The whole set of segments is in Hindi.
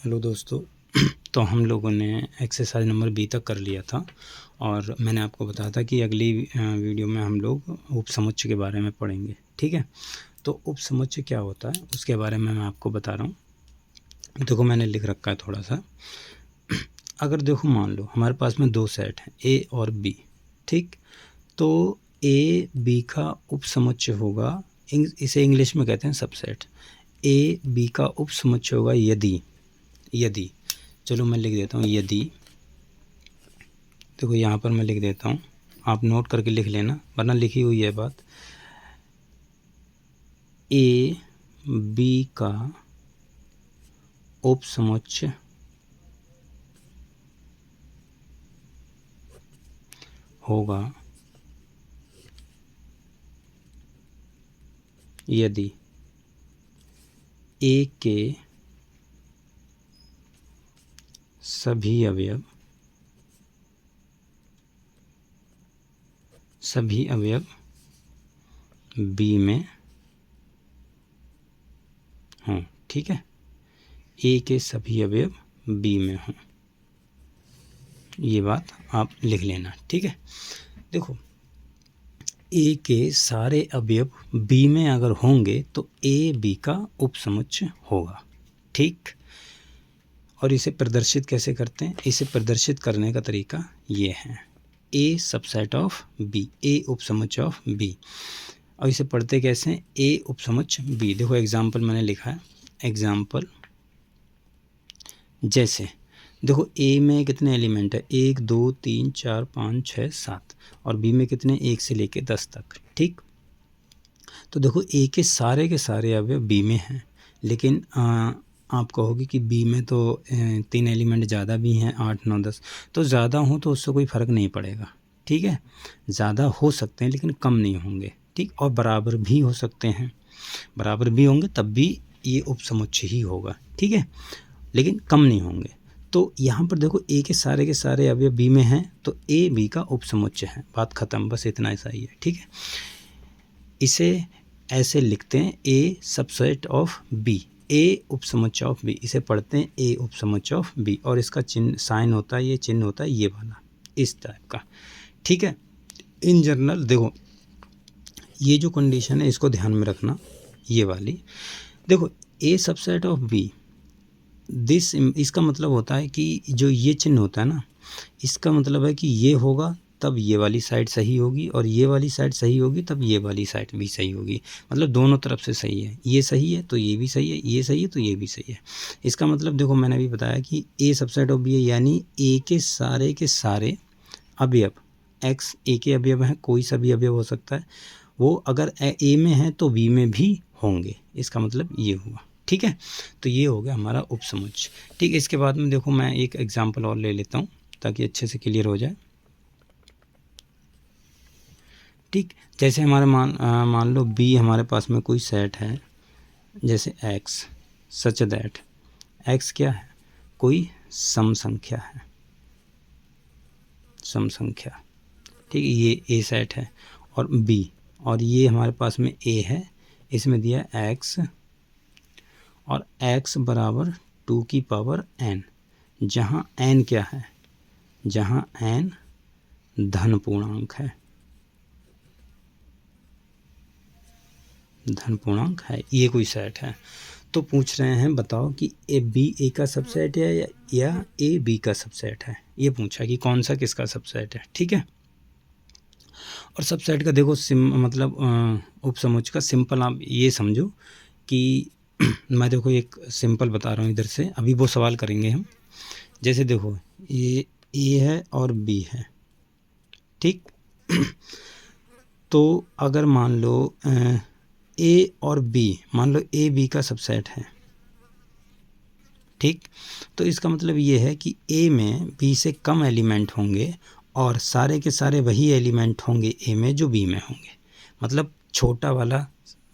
हेलो दोस्तों। तो हम लोगों ने एक्सरसाइज नंबर बी तक कर लिया था और मैंने आपको बताया था कि अगली वीडियो में हम लोग उपसमुच्चय के बारे में पढ़ेंगे। ठीक है, तो उपसमुच्चय क्या होता है उसके बारे में मैं आपको बता रहा हूँ। देखो मैंने लिख रखा है थोड़ा सा। अगर देखो मान लो हमारे पास में दो सेट हैं ए और बी। ठीक, तो ए बी का उपसमुच्चय होगा, इसे इंग्लिश में कहते हैं सबसेट। ए बी का उपसमुच्चय होगा यदि चलो मैं लिख देता हूँ यदि। देखो यहाँ पर मैं लिख देता हूँ, आप नोट करके लिख लेना वरना लिखी हुई है बात। ए बी का उपसमुच्चय होगा यदि ए के सभी अवयव बी में हों। ठीक है, ए के सभी अवयव बी में हों, ये बात आप लिख लेना। ठीक है, देखो ए के सारे अवयव बी में अगर होंगे तो ए बी का उपसमुच्चय होगा। ठीक, और इसे प्रदर्शित कैसे करते हैं? इसे प्रदर्शित करने का तरीका ये है, ए सबसेट ऑफ बी, ए उपसमुच्चय ऑफ बी। और इसे पढ़ते कैसे हैं? ए उपसमुच्चय बी। देखो एग्जाम्पल मैंने लिखा है, एग्जाम्पल जैसे देखो ए में कितने एलिमेंट है? 1 2 3 4 5 6 7 और बी में कितने? 1 से लेके 10 तक। ठीक, तो देखो ए के सारे अवयव बी में हैं, लेकिन आप कहोगे कि बी में तो 3 एलिमेंट ज़्यादा भी हैं, 8 9 10। तो ज़्यादा हो तो उससे कोई फ़र्क नहीं पड़ेगा। ठीक है, ज़्यादा हो सकते हैं लेकिन कम नहीं होंगे। ठीक, और बराबर भी हो सकते हैं, बराबर भी होंगे तब भी ये उपसमुच्चय ही होगा। ठीक है, लेकिन कम नहीं होंगे। तो यहाँ पर देखो ए के सारे अवयव बी में हैं तो ए बी का उपसमुच्चय है, बात ख़त्म, बस इतना ऐसा ही है। ठीक है, इसे ऐसे लिखते हैं ए सबसेट ऑफ बी, ए उपसमुच्चय ऑफ बी। इसे पढ़ते हैं ए उपसमुच्चय ऑफ बी और इसका चिन्ह साइन होता है, ये चिन्ह होता है ये वाला, इस टाइप का। ठीक है, इन जनरल देखो ये जो कंडीशन है इसको ध्यान में रखना, ये वाली। देखो ए सबसेट ऑफ बी, इसका मतलब होता है कि जो ये चिन्ह होता है ना, इसका मतलब है कि ये होगा तब ये वाली साइड सही होगी और ये वाली साइड सही होगी तब ये वाली साइड भी सही होगी। मतलब दोनों तरफ से सही है, ये सही है तो ये भी सही है, ये सही है तो ये भी सही है। इसका मतलब देखो मैंने भी बताया कि ए सबसेट ऑफ बी है, यानी ए के सारे अवयव, एक्स ए के अवयव हैं, कोई सा भी अवयव हो सकता है, वो अगर ए में है तो बी में भी होंगे। इसका मतलब ये हुआ। ठीक है, तो ये हो गया हमारा उपसमुच्चय। ठीक है, इसके बाद में देखो मैं एक एग्जांपल और ले लेता हूँ ताकि अच्छे से क्लियर हो जाए। ठीक, जैसे हमारे मान लो बी हमारे पास में कोई सेट है, जैसे एक्स, सच दैट एक्स क्या है? कोई सम संख्या है, सम संख्या। ठीक है, ये ए सेट है और बी, और ये हमारे पास में ए है, इसमें दिया एक्स और x बराबर 2 की पावर n, जहाँ n क्या है? जहाँ n धन पूर्णांक है, धन पूर्णांक है, ये कोई सेट है। तो पूछ रहे हैं बताओ कि ए बी ए का सबसेट है या ए बी का सबसेट है, ये पूछा कि कौन सा किसका सबसेट है। ठीक है, और सबसेट का देखो मतलब उपसमुच्चय का सिंपल आप ये समझो कि मैं देखो एक सिंपल बता रहा हूँ इधर से, अभी वो सवाल करेंगे हम। जैसे देखो ये ए है और बी है। ठीक, तो अगर मान लो ए और बी, मान लो ए बी का सबसेट है। ठीक, तो इसका मतलब ये है कि ए में बी से कम एलिमेंट होंगे और सारे के सारे वही एलिमेंट होंगे ए में जो बी में होंगे। मतलब छोटा वाला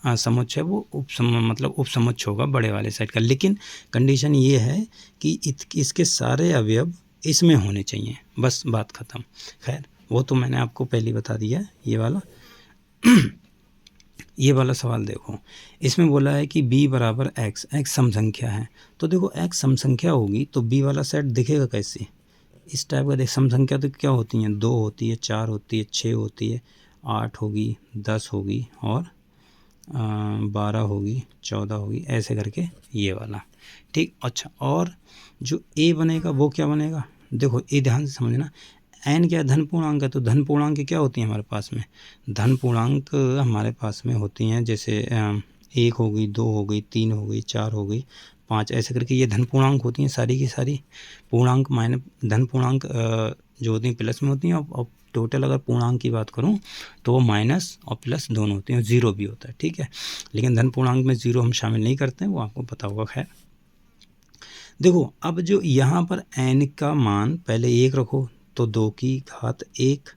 समुच्चय वो उपसमुच्चय होगा बड़े वाले सेट का, लेकिन कंडीशन ये है कि इसके सारे अवयव इसमें होने चाहिए, बस बात ख़त्म। खैर वो तो मैंने आपको पहले बता दिया, ये वाला। ये वाला सवाल देखो, इसमें बोला है कि b बराबर x, x सम संख्या है। तो देखो x सम संख्या होगी तो b वाला सेट दिखेगा कैसे, इस टाइप का। देख सम संख्या तो क्या होती हैं, 2 होती है, 4 होती है, 6 होती है, 8 होगी, 10 होगी और 12 होगी, 14 होगी, ऐसे करके ये वाला। ठीक, अच्छा, और जो a बनेगा वो क्या बनेगा, देखो ये ध्यान से समझना। n क्या धन पूर्णांक है, तो धन पूर्णांक क्या होती हैं हमारे पास में, धन पूर्णांक हमारे पास में होती हैं जैसे 1 हो गई, 2 हो गई, 3 हो गई, 4 हो गई, 5, ऐसे करके ये धन पूर्णांक होती हैं सारी की सारी। पूर्णांक माइनस धन पूर्णांक जो होती हैं प्लस में होती हैं, और टोटल अगर पूर्णांक की बात करूं तो वो माइनस और प्लस दोनों होते हैं, ज़ीरो भी होता है। ठीक है, लेकिन धन पूर्णांक में ज़ीरो हम शामिल नहीं करते हैं, वो आपको पता होगा। खैर देखो, अब जो यहाँ पर n का मान पहले 1 रखो तो 2 की घात 1,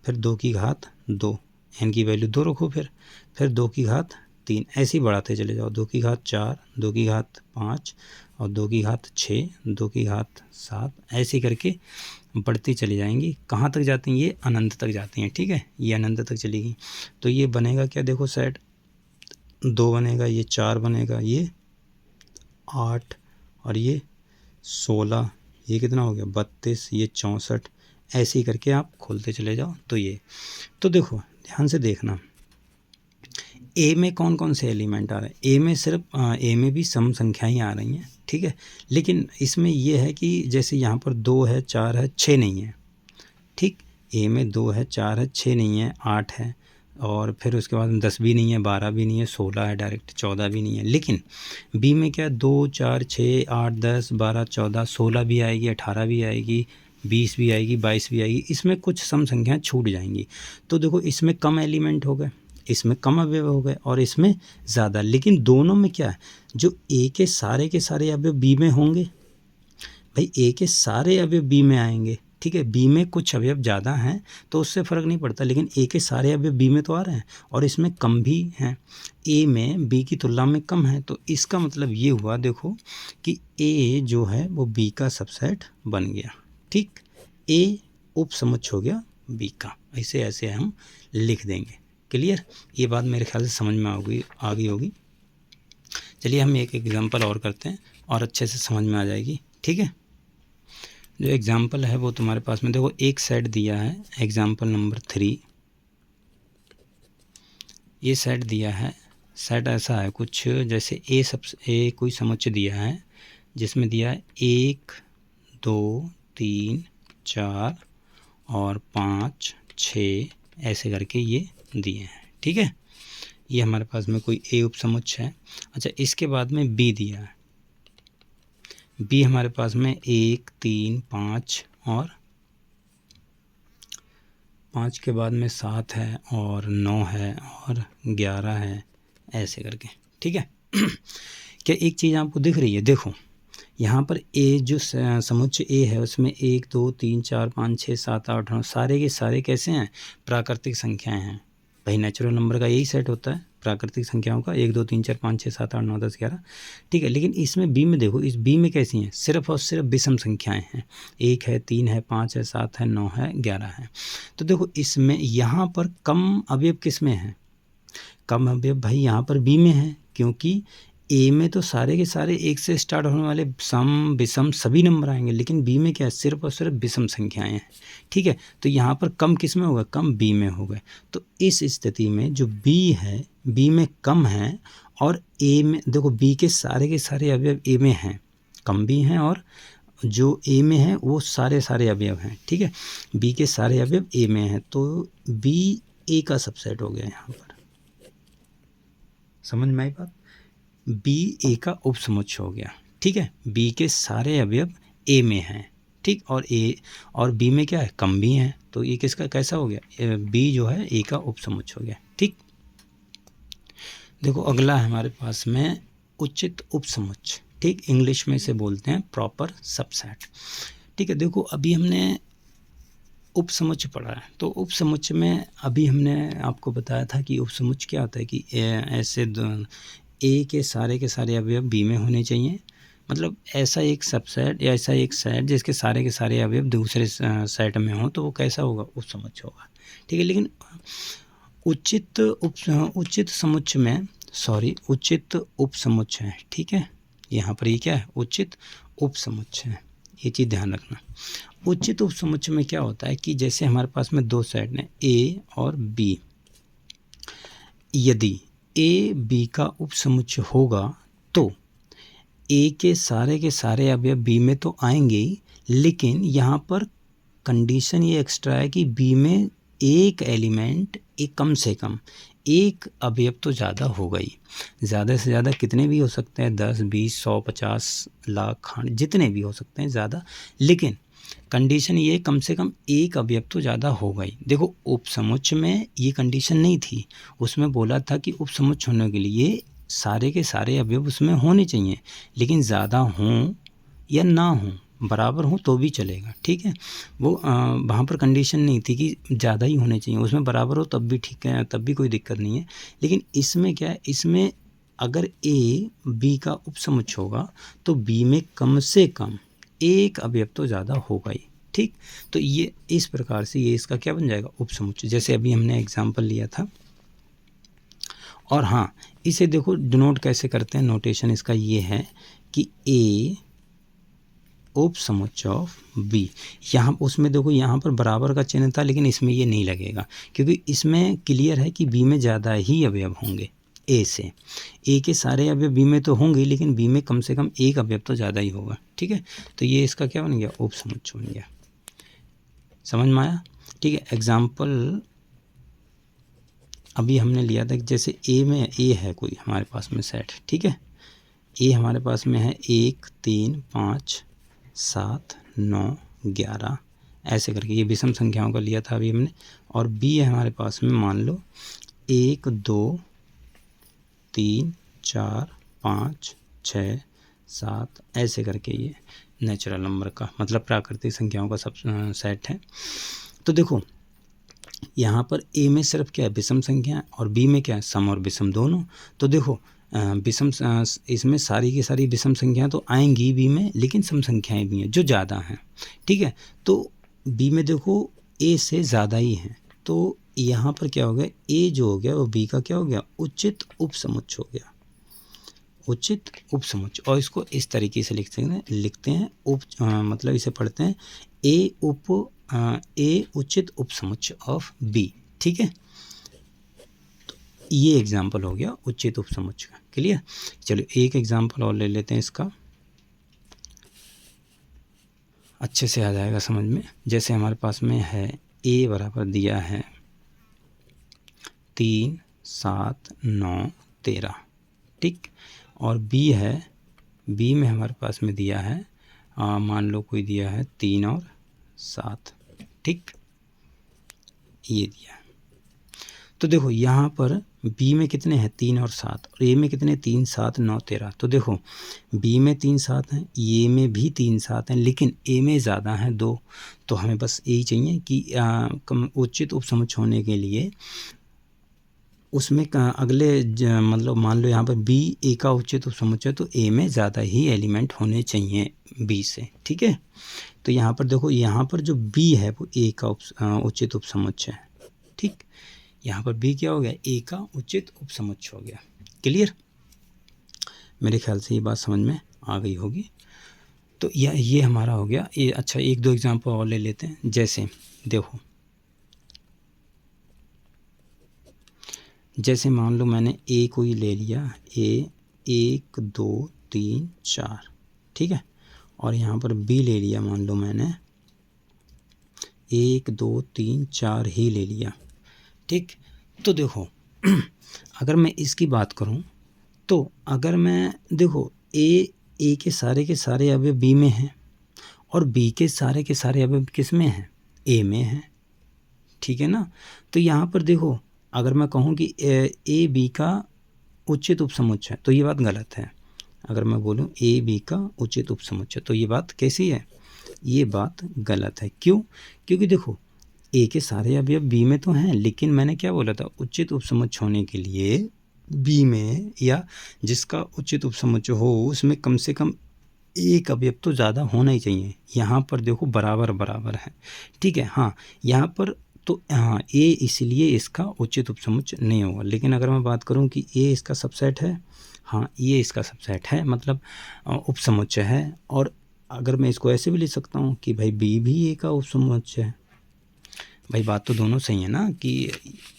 फिर 2 की घात 2, n की वैल्यू 2 रखो, फिर 2 की घात 3, ऐसे ही बढ़ाते चले जाओ, 2 की घात 4, 2 की घात 5 और 2 की घात 6, 2 की घात 7, ऐसे करके बढ़ती चली जाएंगी। कहाँ तक जाती हैं, ये अनंत तक जाती हैं। ठीक है, ये अनंत तक चलेगी। तो ये बनेगा क्या, देखो सेट 2 बनेगा, ये 4 बनेगा, ये 8 और ये 16, ये कितना हो गया 32, ये 64, ऐसे ही करके आप खोलते चले जाओ। तो ये, तो देखो ध्यान से देखना, ए में कौन कौन से एलिमेंट आ रहे हैं, ए में सिर्फ ए में भी सम संख्याएं आ रही हैं। ठीक है, लेकिन इसमें ये है कि जैसे यहाँ पर 2 है, 4 है, 6 नहीं है। ठीक, ए में 2 है, 4 है, 6 नहीं है, 8 है, और फिर उसके बाद 10 भी नहीं है, 12 भी नहीं है, 16 है डायरेक्ट, 14 भी नहीं है। लेकिन बी में क्या, 2, 4, 6, 8, 10, 12, 14, 16 भी आएगी, 18 भी आएगी, 20 भी आएगी, 22 भी आएगी। इसमें कुछ सम संख्याएं छूट जाएंगी। तो देखो इसमें कम एलिमेंट हो गए, इसमें कम अवयव हो गए और इसमें ज़्यादा, लेकिन दोनों में क्या है, जो ए के सारे अवयव बी में होंगे, भाई ए के सारे अवयव बी में आएंगे। ठीक है, बी में कुछ अवयव ज़्यादा हैं तो उससे फ़र्क नहीं पड़ता, लेकिन ए के सारे अवयव बी में तो आ रहे हैं और इसमें कम भी हैं, ए में बी की तुलना में कम है। तो इसका मतलब ये हुआ, देखो कि ए जो है वो बी का सबसेट बन गया। ठीक, ए उपसमुच्चय हो गया बी का, ऐसे ऐसे हम लिख देंगे। क्लियर, ये बात मेरे ख्याल से समझ में आ गई होगी। चलिए हम एक एग्जाम्पल और करते हैं और अच्छे से समझ में आ जाएगी। ठीक है, जो एग्ज़ाम्पल है वो तुम्हारे पास में देखो, एक सेट दिया है, एग्ज़ाम्पल नंबर 3, ये सेट दिया है। सेट ऐसा है कुछ जैसे ए कोई समुच्चय दिया है जिसमें दिया है 1, 2, 3, 4 और 5, 6, ऐसे करके ये दिए हैं। ठीक है, ये हमारे पास में कोई ए उपसमुच्चय है। अच्छा, इसके बाद में बी दिया है, बी हमारे पास में 1, 3, 5 और 5 के बाद में 7 है और 9 है और 11 है, ऐसे करके। ठीक है क्या एक चीज़ आपको दिख रही है, देखो यहाँ पर ए जो समुच्चय ए है उसमें 1, 2, 3, 4, 5, 6, 7, 8, 9 सारे के सारे कैसे हैं, प्राकृतिक संख्याएं हैं। भाई नेचुरल नंबर का यही सेट होता है, प्राकृतिक संख्याओं का, 1, 2, 3, 4, 5, 6, 7, 8, 9, 10, 11। ठीक है, लेकिन इसमें बी में देखो, इस बी में कैसी हैं, सिर्फ और सिर्फ विषम संख्याएं हैं, 1 है, 3 है, 5 है, 7 है, 9 है, 11 है। तो देखो इसमें यहाँ पर कम अवयव किस में है, कम अवयव भाई यहाँ पर बी में है, क्योंकि ए में तो सारे के सारे 1 से स्टार्ट होने वाले सम विषम सभी नंबर आएंगे, लेकिन बी में क्या है, सिर्फ और सिर्फ विषम संख्याएं हैं। ठीक है, तो यहाँ पर कम किस में होगा, कम बी में हो गए। तो इस स्थिति में जो बी है, बी में कम है, और ए में देखो बी के सारे अवयव ए में हैं, कम भी हैं, और जो ए में है वो सारे अवयव हैं। ठीक है, बी के सारे अवयव ए में हैं, तो बी ए का सबसेट हो गया यहाँ पर। समझ में आई बात, बी ए का उपसमुच्चय हो गया। ठीक है, बी के सारे अवयव ए में हैं। ठीक, और ए और बी में क्या है, कम भी हैं, तो ये किसका कैसा हो गया, बी जो है ए का उपसमुच्चय हो गया। ठीक, देखो अगला है हमारे पास में उचित उपसमुच्चय। ठीक, इंग्लिश में इसे बोलते हैं प्रॉपर सबसेट। ठीक है, देखो अभी हमने उपसमुच्चय पढ़ा है, तो उपसमुच्चय में अभी हमने आपको बताया था कि उपसमुच्चय क्या होता है कि ऐसे ए के सारे अवयव बी में होने चाहिए, मतलब ऐसा एक सबसेट या ऐसा एक सेट जिसके सारे के सारे अवयव दूसरे सेट में हो, तो वो कैसा होगा, उपसमुच्चय होगा। ठीक है, लेकिन उचित समुच्चय में उचित उपसमुच्चय है, ठीक है। यहाँ पर ये क्या है, उचित उपसमुच्चय है, ये चीज़ ध्यान रखना। उचित उपसमुच्चय में क्या होता है कि जैसे हमारे पास में दो सेट हैं ए और बी, यदि ए बी का उपसमुच्चय होगा तो ए के सारे अवयव बी में तो आएंगे ही, लेकिन यहाँ पर कंडीशन ये एक्स्ट्रा है कि बी में एक एलिमेंट एक कम से कम एक अवयव तो ज़्यादा होगा ही। ज़्यादा से ज़्यादा कितने भी हो सकते हैं, 10, 20, 100, 50, लाख, जितने भी हो सकते हैं ज़्यादा, लेकिन कंडीशन ये कम से कम एक अवयव तो ज़्यादा होगा ही। देखो उपसमुच्चय में ये कंडीशन नहीं थी, उसमें बोला था कि उपसमुच्चय होने के लिए सारे के सारे अवयव उसमें होने चाहिए, लेकिन ज़्यादा हों या ना हों, बराबर हों तो भी चलेगा, ठीक है। वो वहाँ पर कंडीशन नहीं थी कि ज़्यादा ही होने चाहिए, उसमें बराबर हो तब भी ठीक है, तब भी कोई दिक्कत नहीं है। लेकिन इसमें क्या है, इसमें अगर ए बी का उपसमुच्चय होगा तो बी में कम से कम एक अवयव तो ज़्यादा होगा ही, ठीक। तो ये इस प्रकार से ये इसका क्या बन जाएगा, उपसमुच्चय, जैसे अभी हमने एग्जाम्पल लिया था। और हाँ, इसे देखो डिनोट कैसे करते हैं, नोटेशन इसका ये है कि ए उपसमुच्चय ऑफ बी, यहाँ उसमें देखो यहाँ पर बराबर का चिन्ह था, लेकिन इसमें ये नहीं लगेगा क्योंकि इसमें क्लियर है कि बी में ज़्यादा ही अवयव होंगे ए से। ए के सारे अवयव बी में तो होंगे, लेकिन बी में कम से कम एक अवयव तो ज़्यादा ही होगा, ठीक है। तो ये इसका क्या बन गया, उपसमुच्चय बन गया। समझ में आया, ठीक है। एग्जाम्पल अभी हमने लिया था कि जैसे ए में ए है कोई हमारे पास में सेट, ठीक है। ए हमारे पास में है 1, 3, 5, 7, 9, 11 ऐसे करके, ये विषम संख्याओं का लिया था अभी हमने। और बी है हमारे पास में, मान लो 1, 2, 3, 4, 5, 6, 7 ऐसे करके, ये नेचुरल नंबर का मतलब प्राकृतिक संख्याओं का सब सेट है। तो देखो यहाँ पर ए में सिर्फ क्या है, विषम संख्या, और बी में क्या है, सम और विषम दोनों। तो देखो विषम इसमें सारी की सारी विषम संख्याएं तो आएंगी बी में, लेकिन सम संख्याएं भी हैं जो ज़्यादा हैं, ठीक है। तो बी में देखो ए से ज़्यादा ही हैं, तो यहाँ पर क्या हो गया, ए जो हो गया वो बी का क्या हो गया, उचित उपसमुच्चय हो गया, उचित उपसमुच्चय। और इसको इस तरीके से लिखते हैं मतलब इसे पढ़ते हैं ए उचित उपसमुच्चय ऑफ बी, ठीक है। तो ये एग्जाम्पल हो गया उचित उपसमुच्चय का, क्लियर। चलो एक एग्जाम्पल और ले लेते हैं इसका, अच्छे से आ जाएगा समझ में। जैसे हमारे पास में है ए बराबर दिया है 3, 7, 9, 13, ठीक। और बी है, बी में हमारे पास में दिया है मान लो कोई दिया है 3 और 7, ठीक, ये दिया है। तो देखो यहाँ पर बी में कितने हैं, 3 और 7, और ए में कितने, 3, 7, 9, 13। तो देखो बी में 3, 7 हैं, ए में भी 3, 7 हैं, लेकिन ए में ज़्यादा हैं 2। तो हमें बस यही चाहिए कि उचित उपसमुच्चय होने के लिए उसमें अगले मतलब मान लो यहाँ पर बी ए का उचित उपसमुच्चय, तो ए में ज़्यादा ही एलिमेंट होने चाहिए बी से, ठीक है। तो यहाँ पर देखो, यहाँ पर जो बी है वो ए का उचित उपसमुच्चय है, ठीक। यहाँ पर बी क्या हो गया, ए का उचित उपसमुच्चय हो गया, क्लियर। मेरे ख्याल से ये बात समझ में आ गई होगी। तो ये हमारा हो गया ये। अच्छा, एक दो एग्जाम्पल और ले लेते हैं। जैसे देखो, जैसे मान लो मैंने ए को ही ले लिया, ए 1, 2, 3, 4, ठीक है। और यहाँ पर बी ले लिया, मान लो मैंने 1, 2, 3, 4 ही ले लिया, ठीक। तो देखो अगर मैं इसकी बात करूँ तो अगर मैं देखो ए के सारे अवयव बी में हैं और बी के सारे अवयव किस में हैं, ए में हैं, ठीक है ना। तो यहाँ पर देखो अगर मैं कहूँ कि ए बी का उचित उपसमुच्चय, तो ये बात गलत है। अगर मैं बोलूँ ए बी का उचित उपसमुच्चय, तो ये बात कैसी है, ये बात गलत है। क्यों? क्योंकि देखो ए के सारे अवयव बी में तो हैं, लेकिन मैंने क्या बोला था, उचित उपसमुच्चय होने के लिए बी में या जिसका उचित उपसमुच्चय हो उसमें कम से कम एक अवयव तो ज़्यादा होना ही चाहिए। यहाँ पर देखो बराबर बराबर है, ठीक है। हाँ, यहाँ पर तो हाँ, ए इसलिए इसका उचित उपसमुच्चय नहीं होगा। लेकिन अगर मैं बात करूँ कि ए इसका सबसेट है, हाँ ये इसका सबसेट है, मतलब उपसमुच्चय है। और अगर मैं इसको ऐसे भी लिख सकता हूँ कि भाई बी भी ए का उपसमुच्चय है। भाई बात तो दोनों सही है ना, कि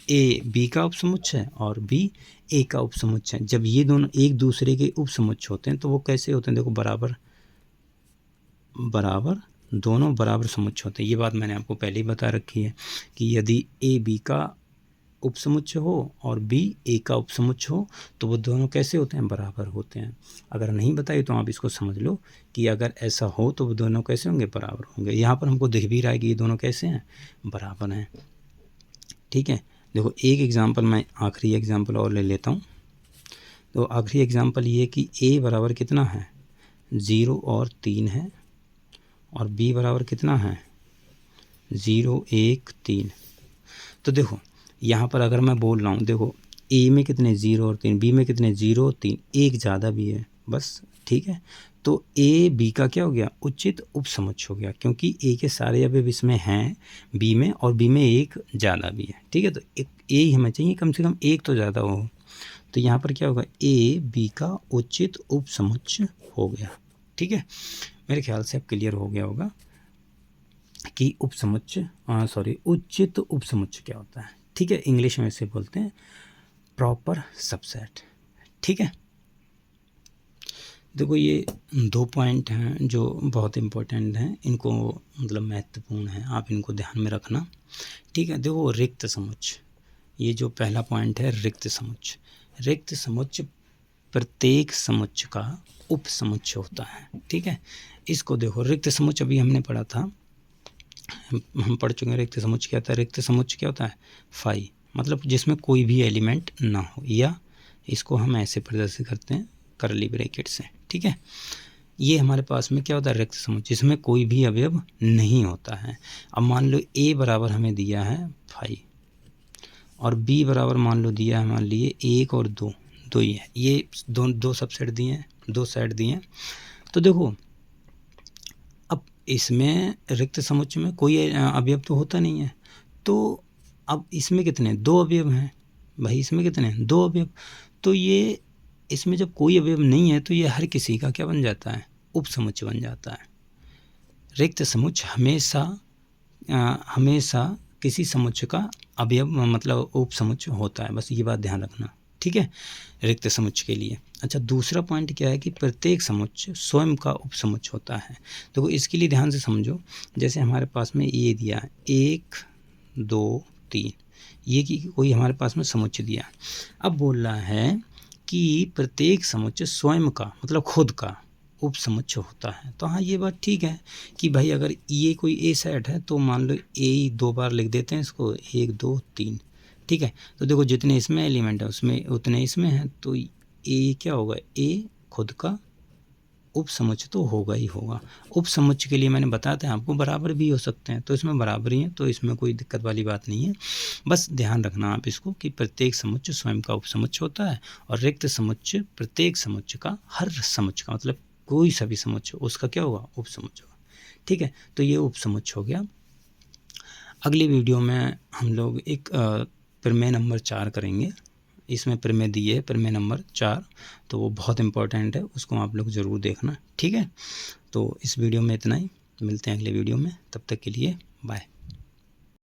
ए बी का उपसमुच्चय है और बी ए का उपसमुच्चय है। जब ये दोनों एक दूसरे के उपसमुच्चय होते हैं तो वो कैसे होते हैं, देखो बराबर बराबर, दोनों बराबर समुच्चय होते हैं। ये बात मैंने आपको पहले ही बता रखी है कि यदि ए बी का उपसमुच्चय हो और बी ए का उपसमुच्चय हो तो वो दोनों कैसे होते हैं, बराबर होते हैं। अगर नहीं बताई तो आप इसको समझ लो कि अगर ऐसा हो तो वो दोनों कैसे होंगे, बराबर होंगे। यहाँ पर हमको दिख भी रहा है कि ये दोनों कैसे हैं, बराबर हैं। ठीक है, देखो एक एग्जाम्पल, मैं आखिरी एग्जाम्पल और ले लेता हूँ। तो आखिरी एग्जाम्पल ये कि ए बराबर कितना है, 0 और 3 है, और बी बराबर कितना है, 0 1 3। तो देखो यहाँ पर अगर मैं बोल रहा हूँ, देखो ए में कितने 0 और 3, बी में कितने 0 3, एक ज़्यादा भी है बस। ठीक है, तो ए बी का क्या हो गया, उचित उपसमुच्चय हो गया, क्योंकि ए के सारे अवयव इसमें हैं बी में, और बी में एक ज़्यादा भी है। ठीक है, तो एक ए ही हमें चाहिए, कम से कम एक तो ज़्यादा हो। तो यहाँ पर क्या होगा, ए बी का उचित उपसमुच्चय हो गया। ठीक है, मेरे ख्याल से अब क्लियर हो गया होगा कि उचित उपसमुच्चय क्या होता है। ठीक है, इंग्लिश में इसे बोलते हैं प्रॉपर सबसेट। ठीक है, देखो ये 2 पॉइंट हैं जो बहुत इम्पोर्टेंट हैं, इनको मतलब महत्वपूर्ण है, आप इनको ध्यान में रखना। ठीक है, देखो रिक्त समुच्चय, ये जो पहला पॉइंट है रिक्त समुच्चय। रिक्त समुच्चय प्रत्येक समुच्चय का उपसमुच्चय होता है। ठीक है, इसको देखो रिक्त समुच्चय अभी हमने पढ़ा था, हम पढ़ चुके हैं रिक्त समुच्चय क्या होता है। रिक्त समुच्चय क्या होता है, फाई, मतलब जिसमें कोई भी एलिमेंट ना हो, या इसको हम ऐसे प्रदर्शित करते हैं करली ब्रैकेट से। ठीक है, ये हमारे पास में क्या होता है, रिक्त समुच्चय जिसमें कोई भी अवयव नहीं होता है। अब मान लो ए बराबर हमें दिया है 5 और बी बराबर मान लो दिया है, मान लिए 1 और 2, दो ही है, ये दो सबसेट दिए हैं, 2 सेट दिए हैं। तो देखो अब इसमें रिक्त समुच्चय में कोई अवयव तो होता नहीं है, तो अब इसमें कितने, 2 अवयव हैं भाई, इसमें कितने 2 अवयव। तो ये इसमें जब कोई अवयव नहीं है तो ये हर किसी का क्या बन जाता है, उपसमुच्चय बन जाता है। रिक्त समुच्चय हमेशा किसी समुच्चय का अवयव मतलब उपसमुच्चय होता है, बस ये बात ध्यान रखना। ठीक है, रिक्त समुच्चय के लिए। अच्छा, दूसरा पॉइंट क्या है कि प्रत्येक समुच्चय स्वयं का उपसमुच्चय होता है। देखो इसके लिए ध्यान से समझो, जैसे हमारे पास में ये दिया है 1 2 3, ये कि कोई हमारे पास में समुच्चय दिया। अब बोल रहा है कि प्रत्येक समुच्चय स्वयं का मतलब खुद का उपसमुच्चय होता है। तो हाँ, ये बात ठीक है कि भाई अगर ये कोई ए सेट है तो मान लो ए ही 2 बार लिख देते हैं इसको, 1 2 3। ठीक है, तो देखो जितने इसमें एलिमेंट है उसमें उतने इसमें हैं, तो ए क्या होगा, ए खुद का उपसमुच्चय तो होगा ही होगा। उपसमुच्चय के लिए मैंने बताया था आपको बराबर भी हो सकते हैं, तो इसमें बराबर ही है, तो इसमें कोई दिक्कत वाली बात नहीं है। बस ध्यान रखना आप इसको कि प्रत्येक समुच्चय स्वयं का उपसमुच्चय होता है, और रिक्त समुच्चय प्रत्येक समुच्चय का, हर समुच्चय का मतलब कोई सा भी समुच्चय उसका क्या होगा, उपसमुच्चय होगा। ठीक है, तो ये उपसमुच्चय हो गया। अगली वीडियो में हम लोग एक प्रमेय नंबर 4 करेंगे। इसमें प्रमेय दिए है, प्रमेय नंबर 4, तो वो बहुत इंपॉर्टेंट है, उसको आप लोग ज़रूर देखना। ठीक है, तो इस वीडियो में इतना ही, मिलते हैं अगले वीडियो में, तब तक के लिए बाय।